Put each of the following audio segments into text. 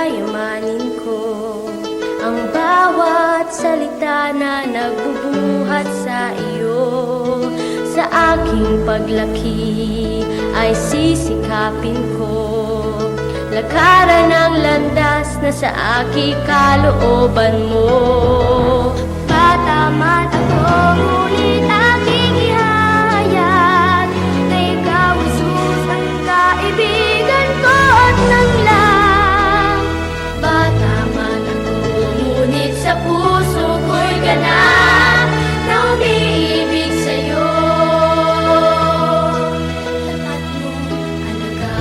payamanin ko ang bawat salita na nagbubuhat sa iyo. Sa aking paglaki ay sisikapin ko lakaran ang landas na sa aking kalooban mo. Bata man ako, ngunit aking ihahayag na ikaw, Jesus, ang kaibigan ko at nanglang. Bata man ako, ngunit sa puso ko'y ganap na umiibig sa'yo. Tapat mong alaga.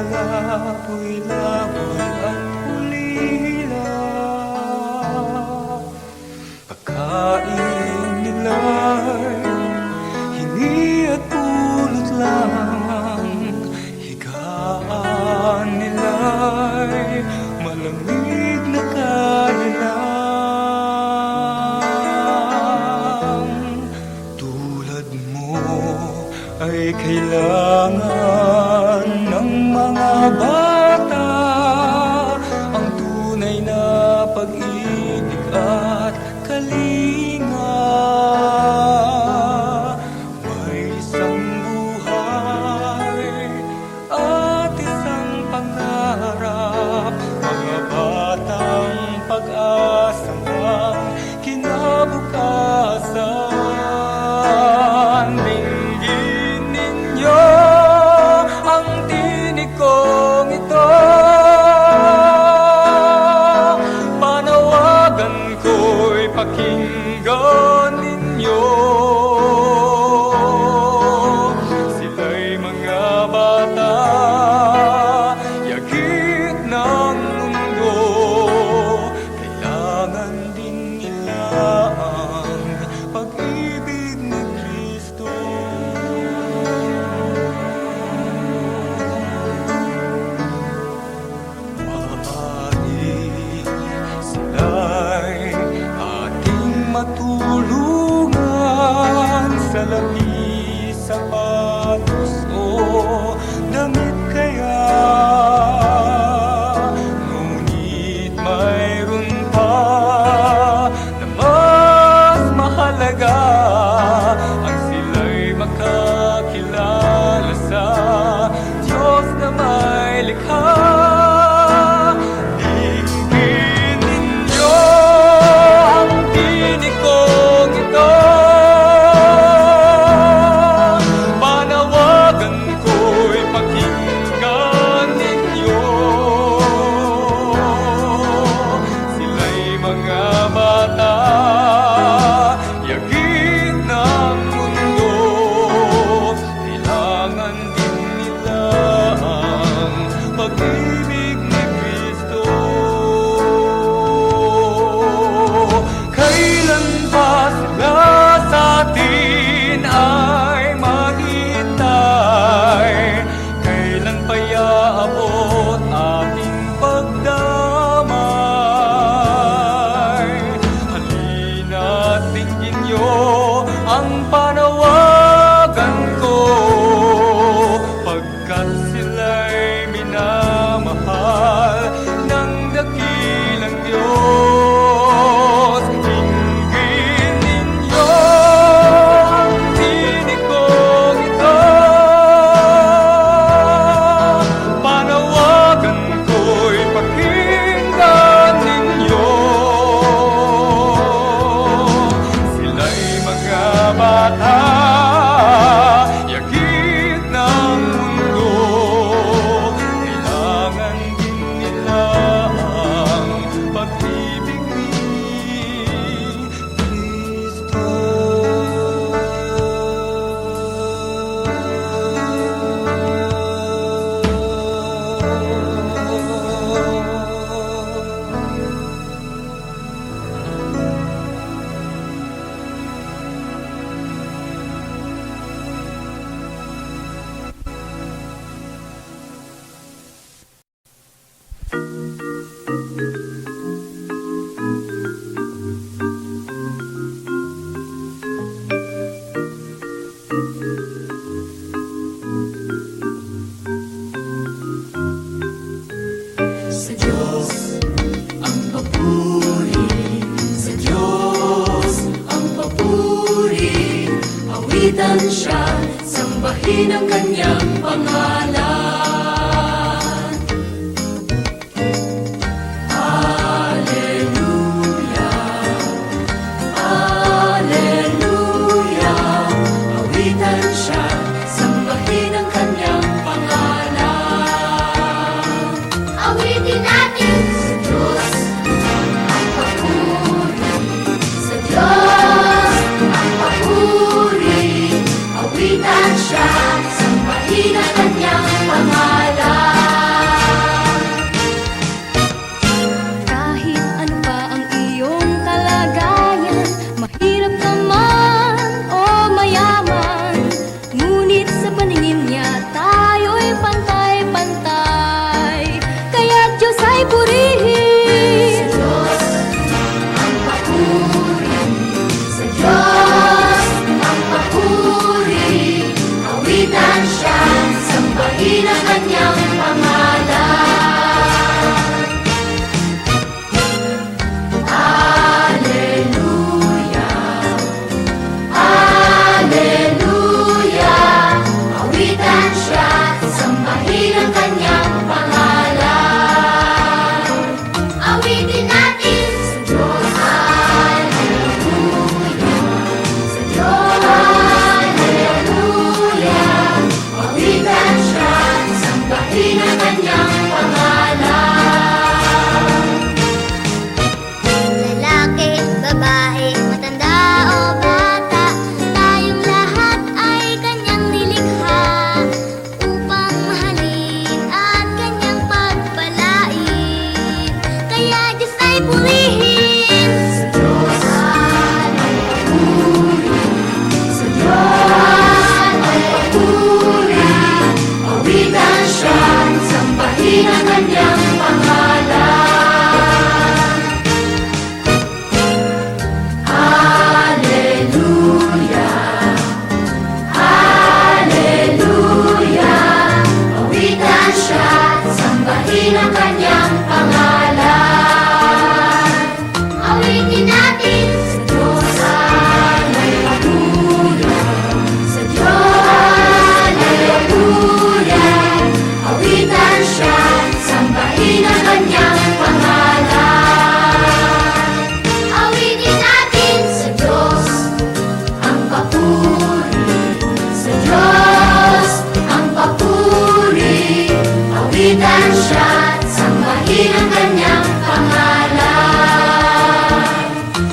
laboy at ulila. Pagkain nila'y hingi at pulot lang. Higaan nila'y malamig na kanilang. Tulad mo ay kailangan ng mga bata ang tunay na pag-ibig at kalinga. May isang buhay at isang pangarap, mga batang pag-asa ng kinabukasan. Dinggin ninyo ang tinig kong ito, panawagan ko'y pakinggan ninyo. Sila'y mga bata, yagit ng mundo, kailangan din nila ang pag-ibig ni Kristo. Maaari sila'y ating matulungan sa labi, sapatos o damit kaya. Ngunit mayroon pa na mas mahalaga, ang sila'y makakilala sa Diyos na may likha. Dinggin ninyo ang tinig kong ito, panawagan ko'y pakinggan ninyo. Sila'y mga bata, yagit ng mundo, kailangan din nila ang pag-ibig ni Kristo. Kailan pa sila sa atin ay maghihintay? Kailan pa iaabot ating pagdamay? Halina't tingin nyo ang panawagan ko, pagkat sila'y minamahal ng dakilang Diyos. Dinggin ninyo ang tinig kong ito, panawagan ko'y pakinggan ninyo. Sila'y mga bata, yagit ng mundo, kailangan din nila ang pag-ibig ni Kristo. Sa Diyos ang papuri, sa Diyos ang papuri, awitan siya, sambahin ang kanyang pangalan. Alleluia, Alleluia, awitan siya, sambahin ang kanyang pangalan. Awitin natin Sa Diyos ang papuri, sa Diyos ang papuri, awitan siya, sambahin ang kanyang pangalan. sambahin ang kanyang pangalan. Alleluia, Alleluia, awitan siya, sambahin ang kanyang pangalan. Awitin natin Sa Diyos, Alleluia, sa Diyos, Alleluia, awitan siya, sambahin ang kanyang pangalan. lalaki, babae, matanda o bata, tayong lahat ay kanyang nilikha upang mahalin at kanyang pagpalain. Kaya Diyos ay purihin. Sa Diyos, Alleluia, sa Diyos, Alleluia, awitan siya, sambahin ang kanyang pangalan. Alleluia, Alleluia, awitan siya, sambahin ang kanyang pangalan. Awitin natin Sa Diyos, Alleluia, sa Diyos, Alleluia, awitan siya, sambahin ang kanyang pangalan. awitin natin Sa Diyos, ang papuri, sa Diyos, ang papuri, awitan siya, sambahin ang kanyang pangalan.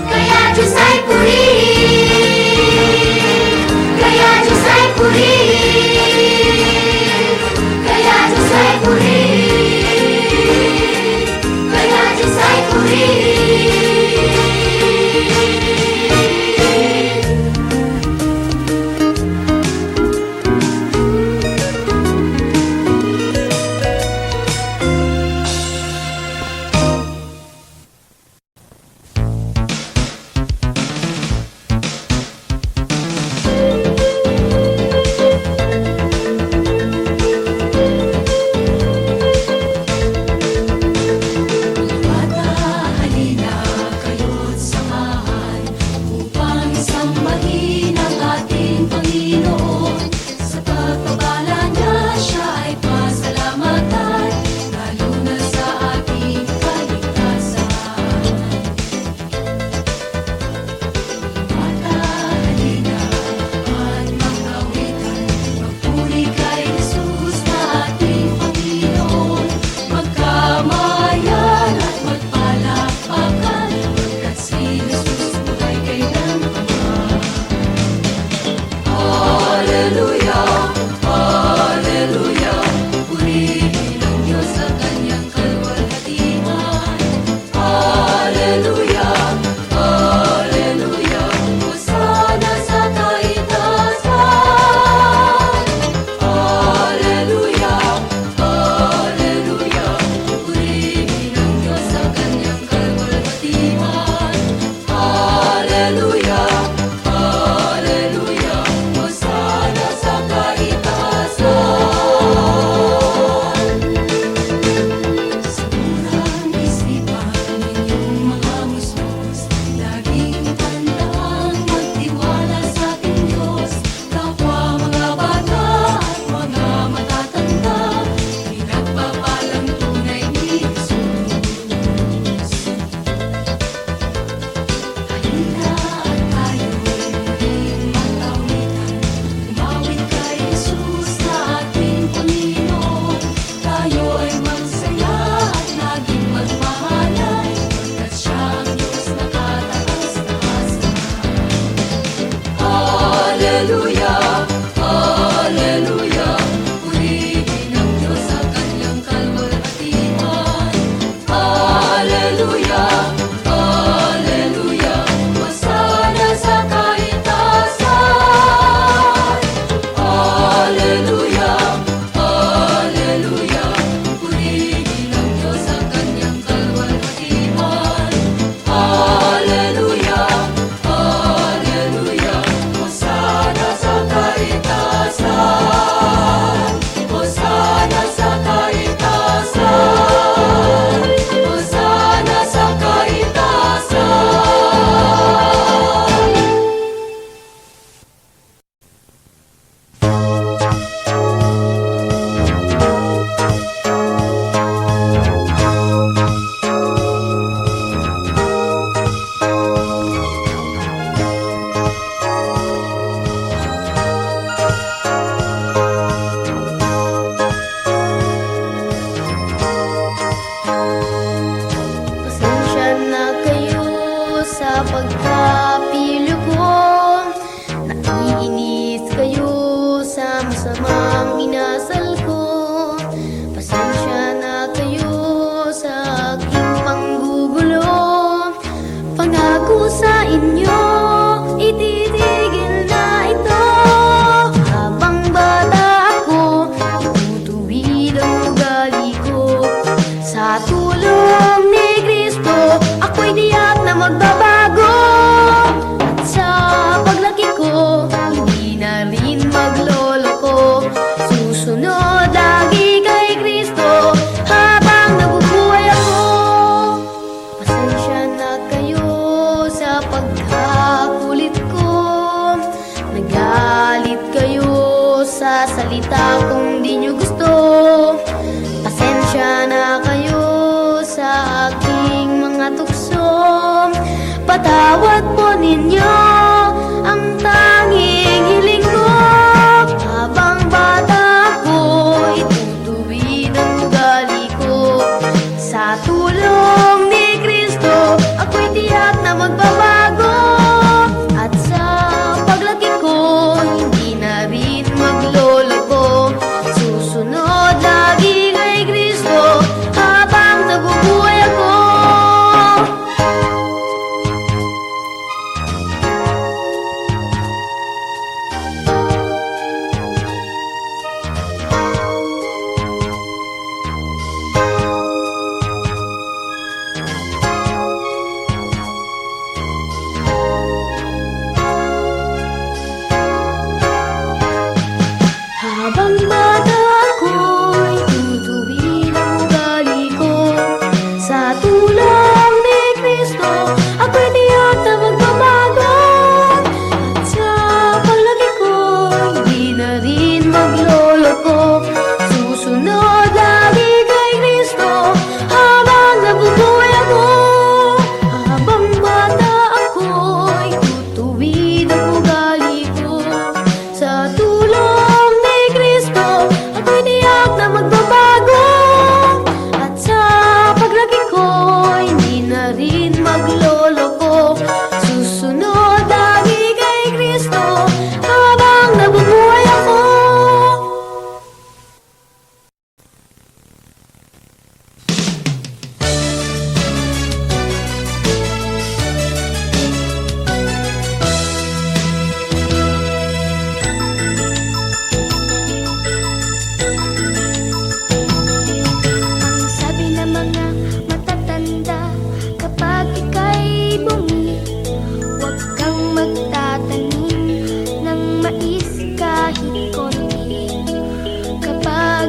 Kaya Diyos ay purihin, kaya Diyos ay purihin, kaya Diyos ay purihin, kaya Diyos ay purihin.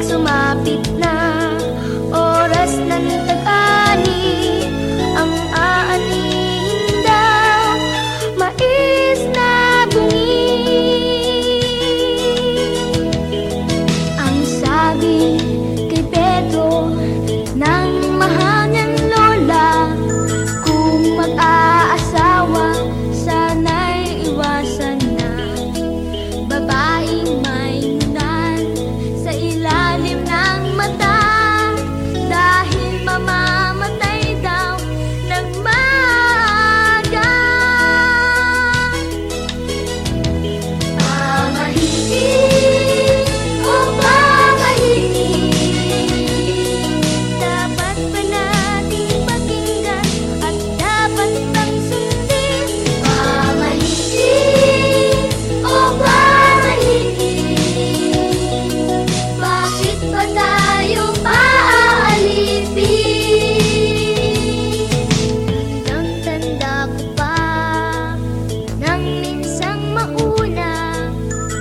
sumapit na, oras ng tag-ani, ang aanihin daw, mais na bungi. Ang sabi kay Pedro ng mahal niyang lola, kung mag-aasawa, sana'y iwasan na babaeng may nunan sa ilalim ng mata, dahil mamamatay daw ng maaga. Pamahiin o pamahiin, Dapat ba nating pakinggan at dapat bang sundin? pamahiin o pamahiin, bakit ba tayo paaalipin? Tandang-tanda ko pa nang minsang mauna,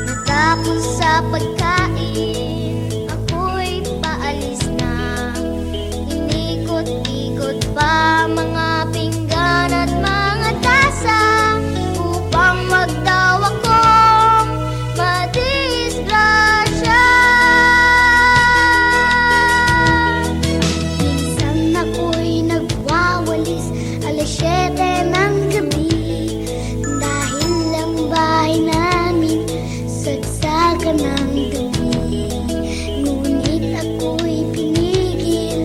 natapos sa pagkain, ako'y paalis na. Inikot-ikot pa mga pinggan at mga tasa, upang magdaw akong madisgrasya. Minsan ako'y nagwawalis alas 7 ng gabi, dahil ang bahay namin sagsagan ng dumi. Ngunit ako'y pinigil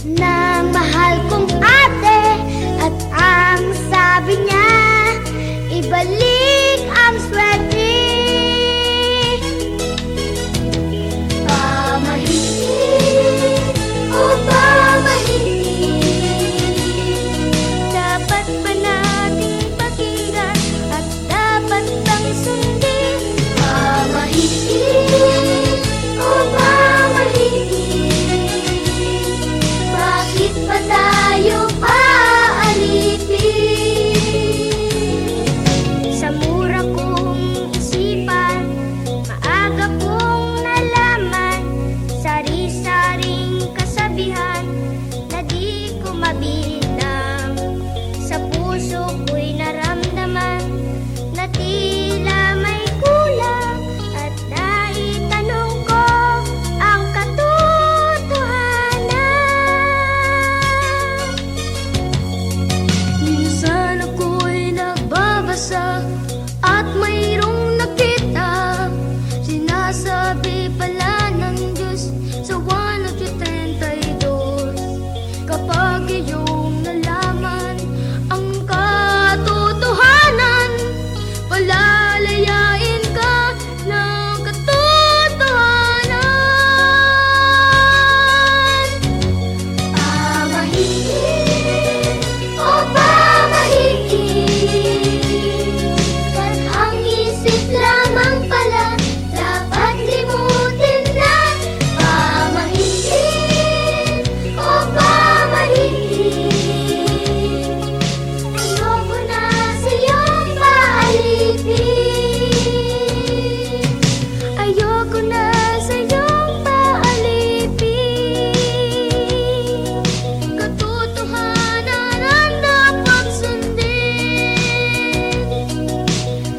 ng mahal kong ate, at ang sabi niya, ibalik ang swerte. Pamahiin o pamahiin, Dapat ba nating pakinggan at dapat bang sundin? pamahiin o pamahiin, bakit ba tayo paaalipin? Sa mura kong isipan, maaga kong nalaman, sari-saring kasabihan na di ko mabilang. Sa puso ko'y naramdaman na tila may kulang, at naitanong ko ang katotohanan. Minsan ako'y nagbabasa at mayroong nakita, sinasabi pala ng Diyos sa 132. Kapag iyong nalaman ang katotohanan, palalayain ka ng katotohanan. Pamahiin o pamahiin, ang isip lamang pala, dapat limutin na. Pamahiin o pamahiin, ayoko na sa'yong paalipin. Ayoko na sa'yong paalipin. Katotohanan ang dapat sundin.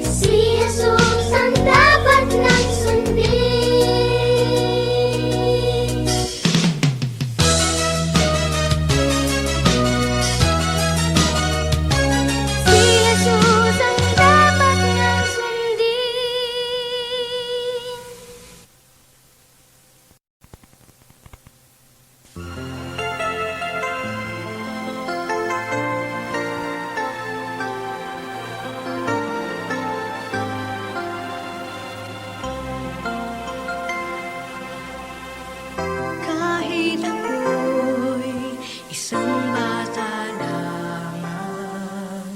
Si Jesus ang dapat nang sundin. Si Jesus ang dapat nang sundin. Kahit ako'y isang bata lamang,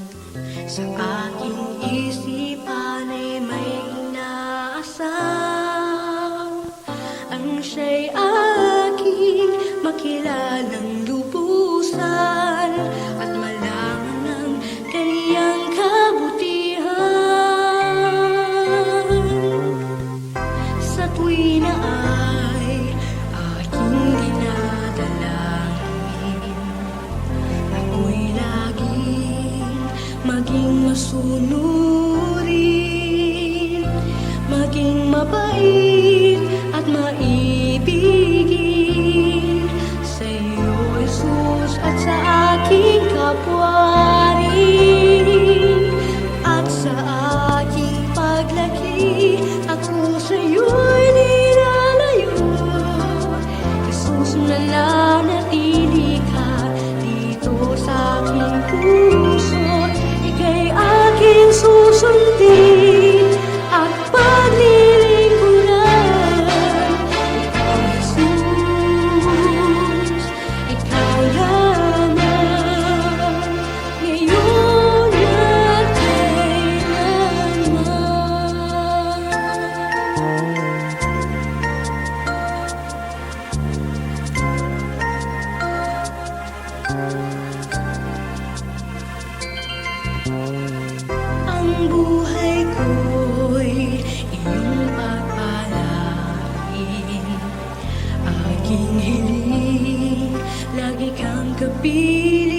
sa aking isipan ay may inaasam. Ang siya'y aking makilalang lubusan, at malaman ng kaniyang kabutihan. Sa tuwi na ay sunurin, maging mabait at maibigin sa iyo, Jesus, at sa aking kapwa rin. At sa aking paglaki, ako sa iyo'y nilalayo. Jesus, nananatili ka dito sa aking puso. Ika'y aking susundin at paglilingkuran. Ikaw, Jesus, ikaw lamang, ngayon at kailanman. Ang buhay ko'y iyong pagpalain. Aking hiling, lagi kang kapiling.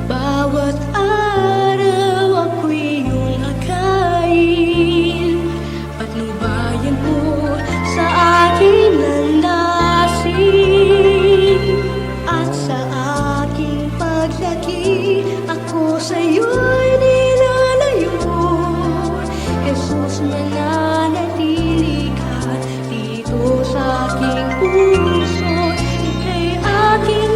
Bawat araw ako'y iyong akayin. Patnubayan mo sa aking landasin. At sa aking paglaki, ako sa iyo'y nilalayo. Jesus, mananatili ka dito sa aking puso. Ika'y aking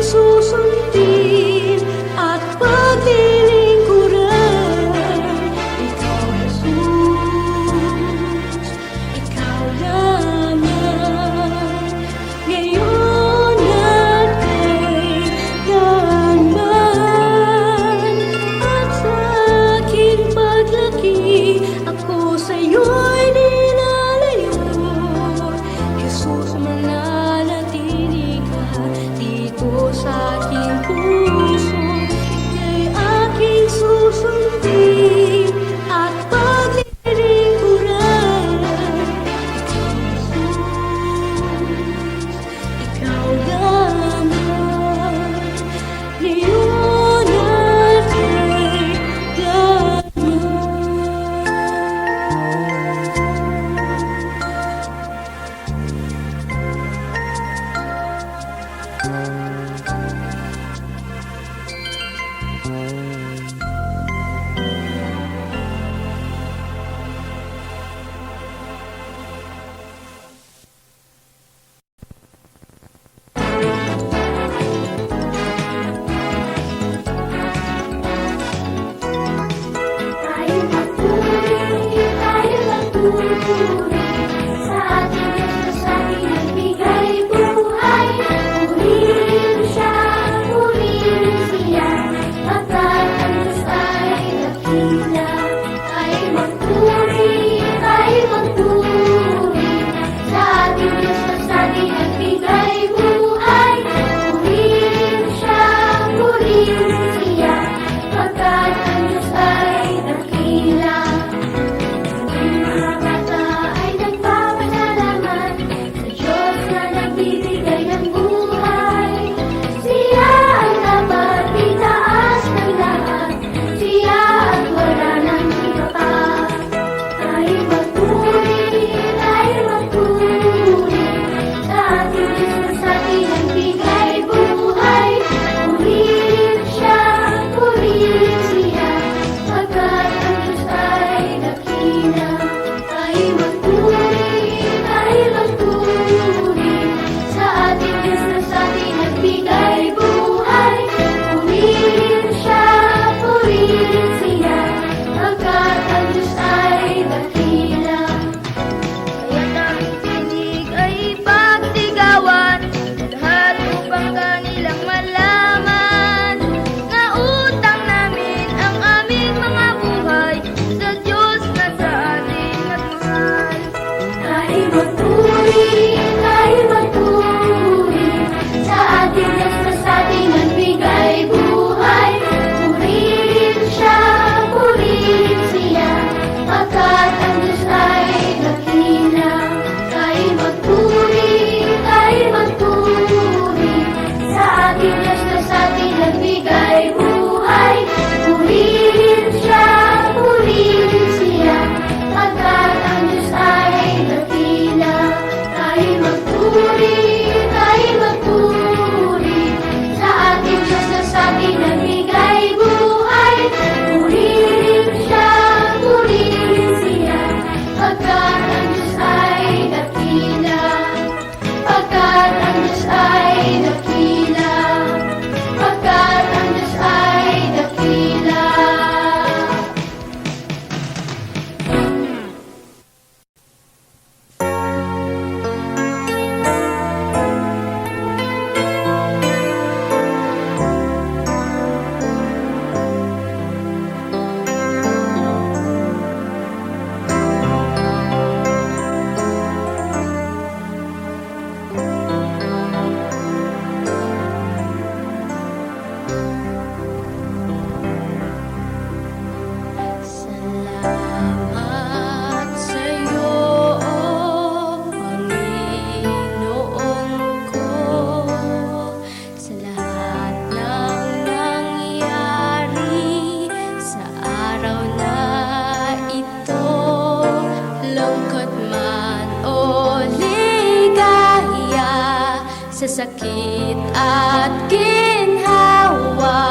sa sakit at ginhawa.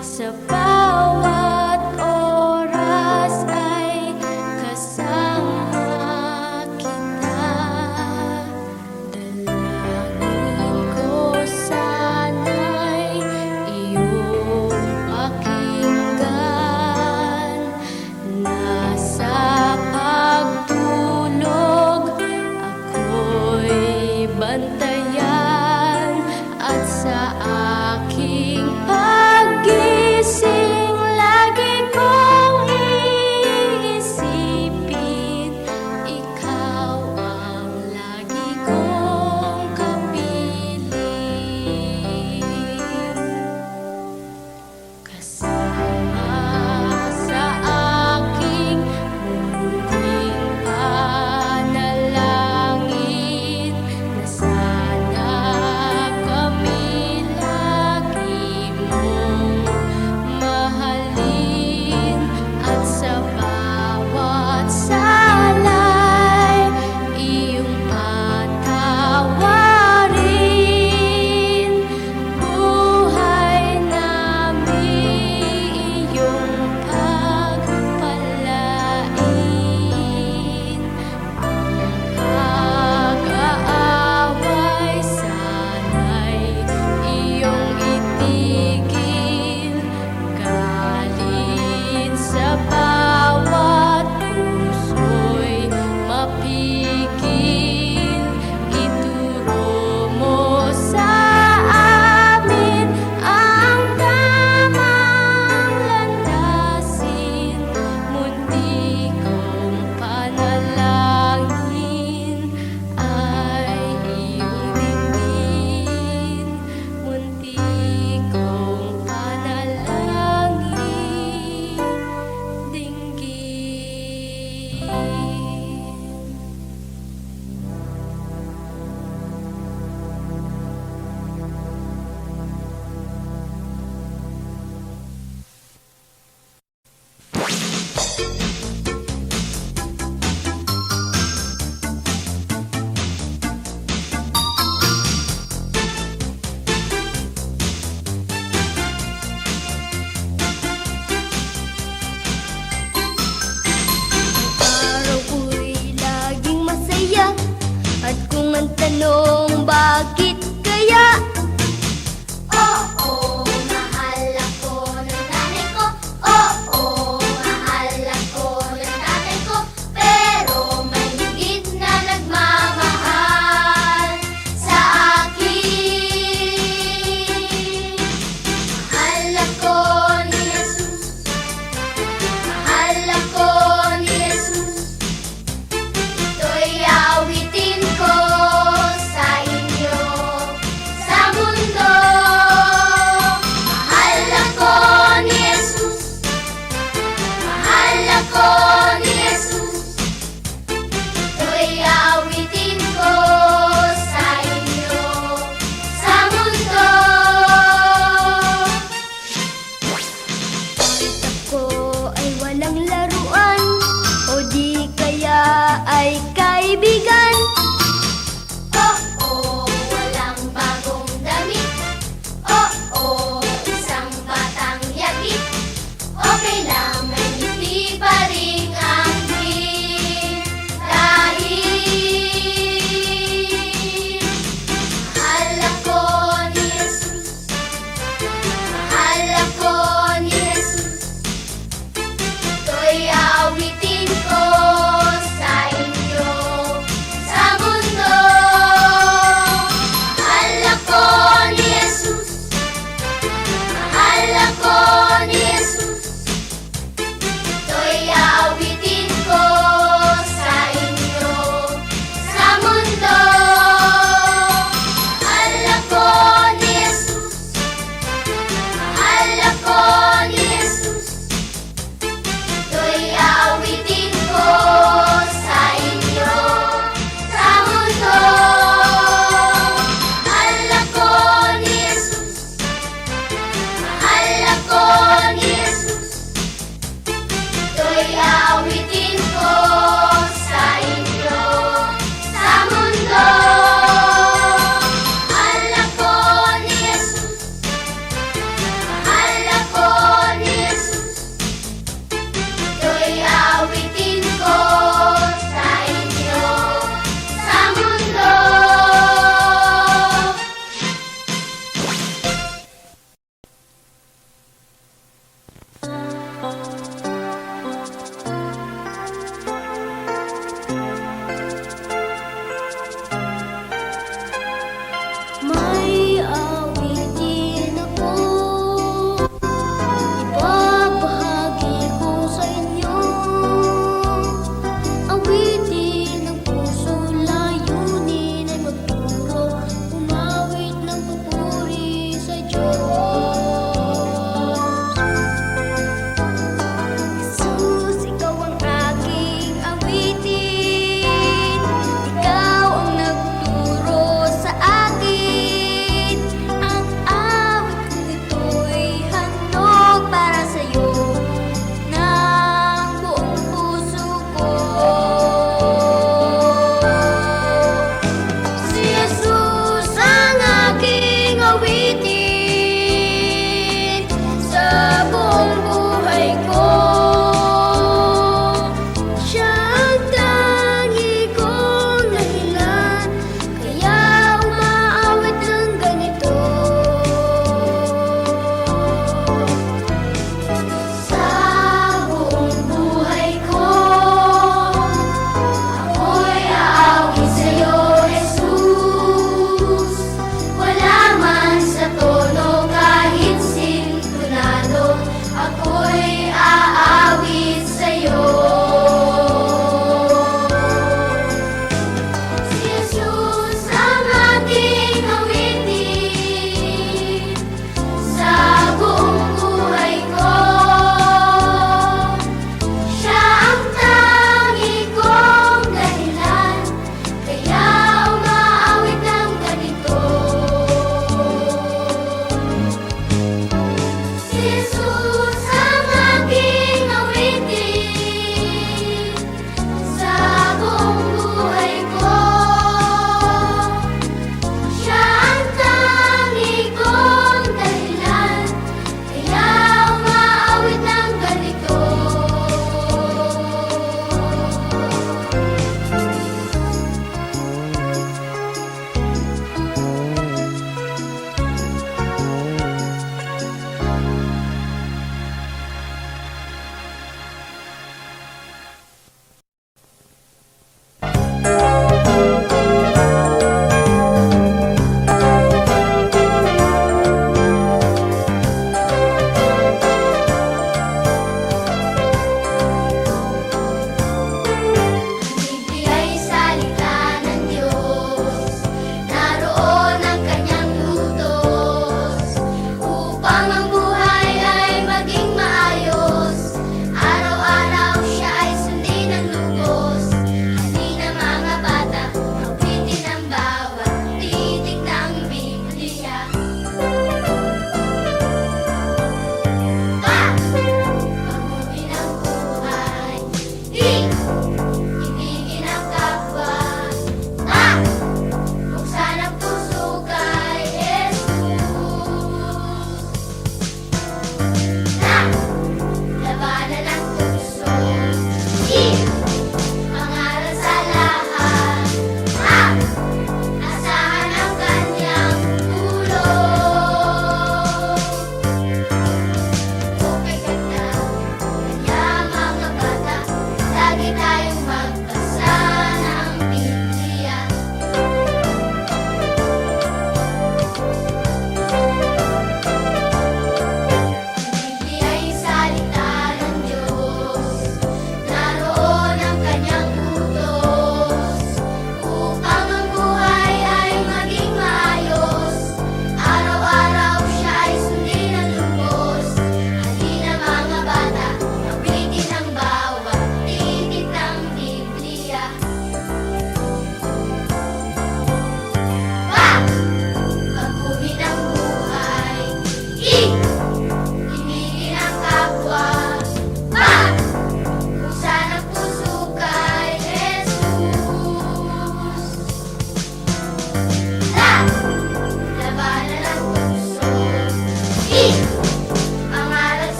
Sa bawat oras ay kasama kita. Dalangin ko sana'y iyong pakinggan. Nasa pagtulog ako'y bantayan, at sa aking paggising lagi kong iisipin, ikaw ang lagi kong kapiling. Kasama sa aking munting panalangin, na sana kami lagi mong mahalin, at sa bawat salay iyong patawarin. Buhay namin iyong pagpalain. Ang pag-aaway sana'y iyong itigil. Galit sa bawat puso'y mapigil. Ituro mo sa amin ang tamang landasin. Munti kong panalangin ay iyong dinggin. Munti kong panalangin, dinggin. Araw ko'y laging masaya, at kung ang tanong bakit kaya? Oo, mahal ako ng nanay ko. Oo, mahal ako ng tatay ko. Pero may higit na nagmamahal sa akin. Mahal ako ni Jesus. Mahal ako ni Jesus. Ito'y awitin ko sa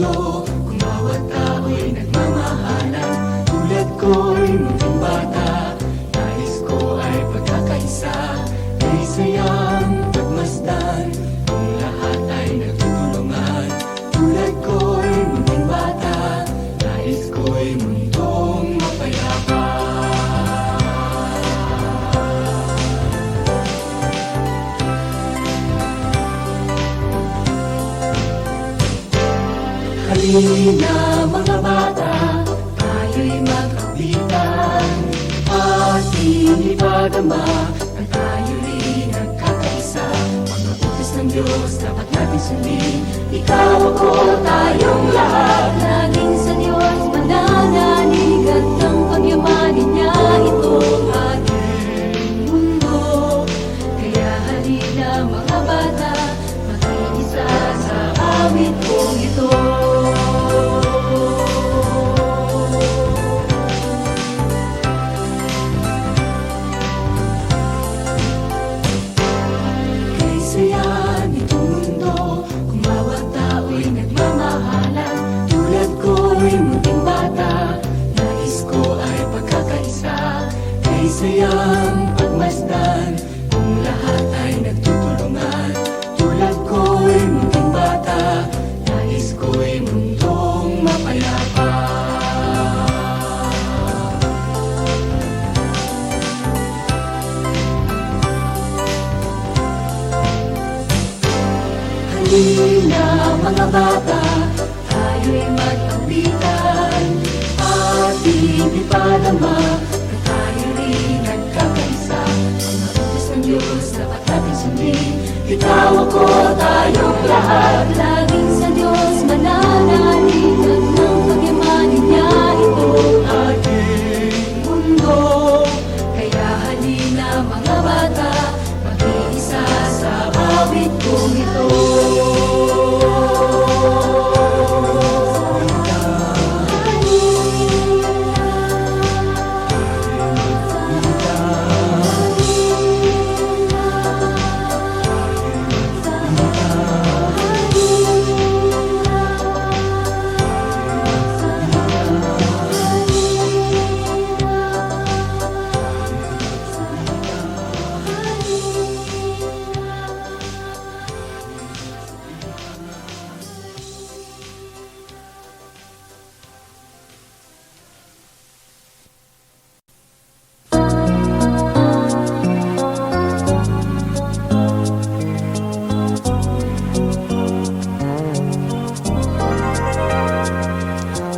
mundo kung bawat tao'y nagmamahalan. Tulad ko'y munting bata, nais ko ay pagkakaisa. Kay sayang pagmasdan kung lahat ay nagtutulungan. Tulad ko'y munting bata, nais ko'y mundong mapayapa. Halina mga bata, tayo'y mag-awitan. Ating ipadama na tayo'y nagkakaisa. Mga utos ng Diyos dapat natin sundin. Ikaw, ako, tayong lahat. Laging sa Diyos mananalig at ang pagyamanin niya itong ating mundo. Kaya halina mga bata, makiisa sa awit kong ito. Kay saya nitong mundo kung bawat tao'y nagmamahalan. Tulad ko'y munting bata, nais ko ay pagkakaisa. Kay sayang pagmasdan kung lahat ay nagtutulungan. Tulad ko'y munting bata, nais ko'y mundong mapayapa. Halina mga bata, tayo'y mag-awitan. Ating ipadama na tayo'y nagkakaisa. Mga utos ng Diyos dapat natin sundin. Ikaw, ako, tayong lahat. Laging sa Diyos mananalig at ng pagyamanin niya itong ating mundo. Kaya halina mga bata, mag-iisa sa awit kong ito.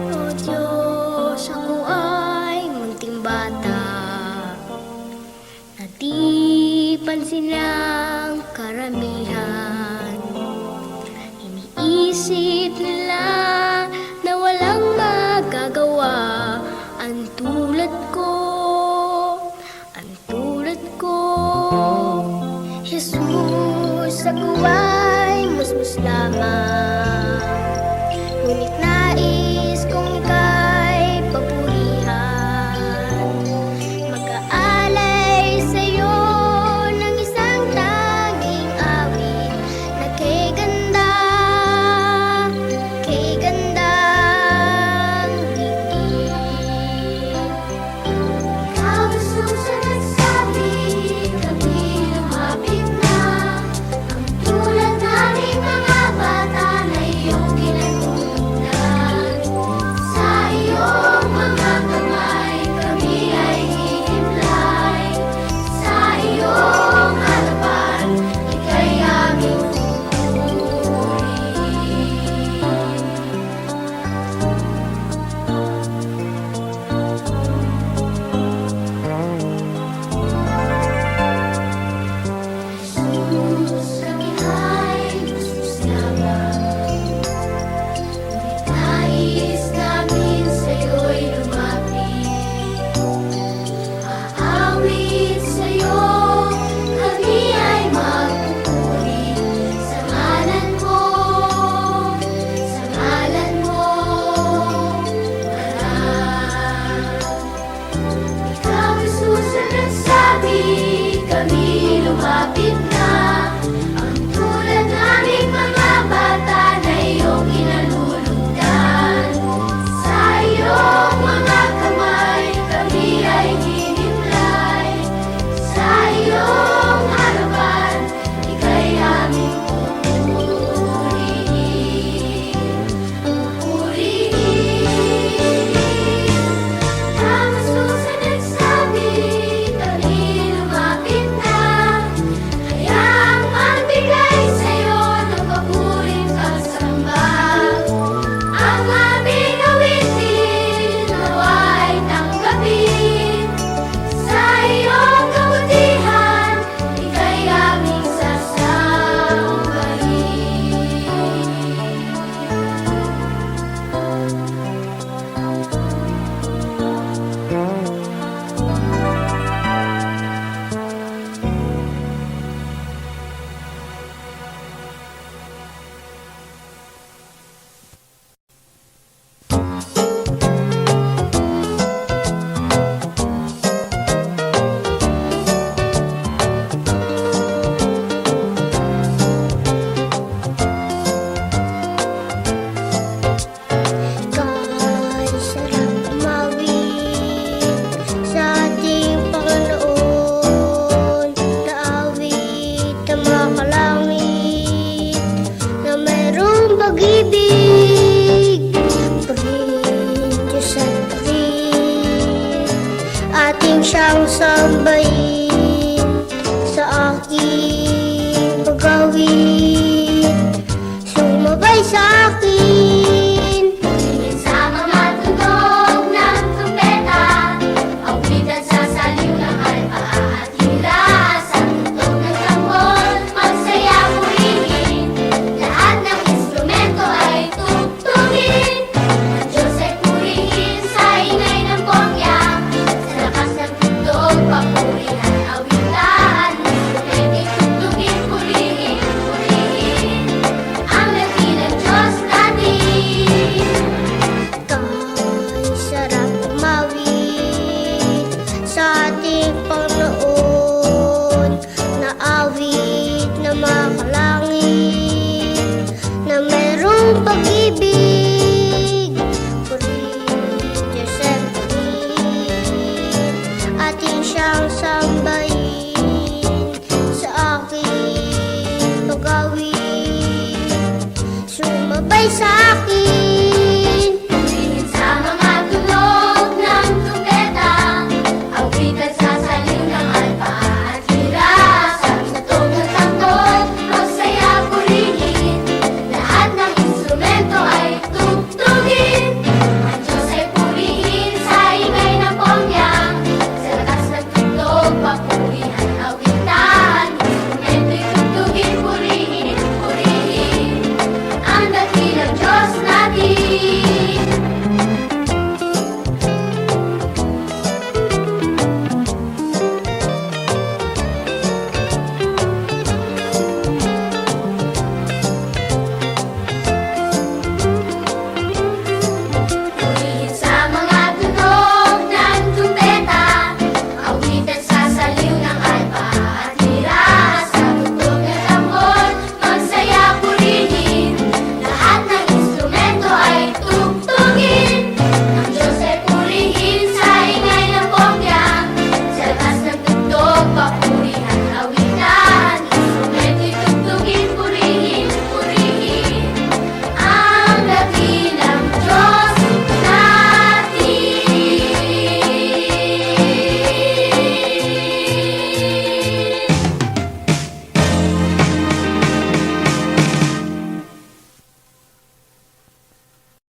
O Diyos, ako ay munting bata na di pansin ng karamihan. Iniisip nila na walang magagawa ang tulad ko, ang tulad ko. Jesus, ako ay musmus lamang. Ngunit nais kong ika'y papurihan. Mag-aalay sa'yo ng isang tanging awit na kay gandang digdig. Ikaw ang susunod sabi, kami lumapit na. Ang tulad naming mga bata na iyong sabay sa akin.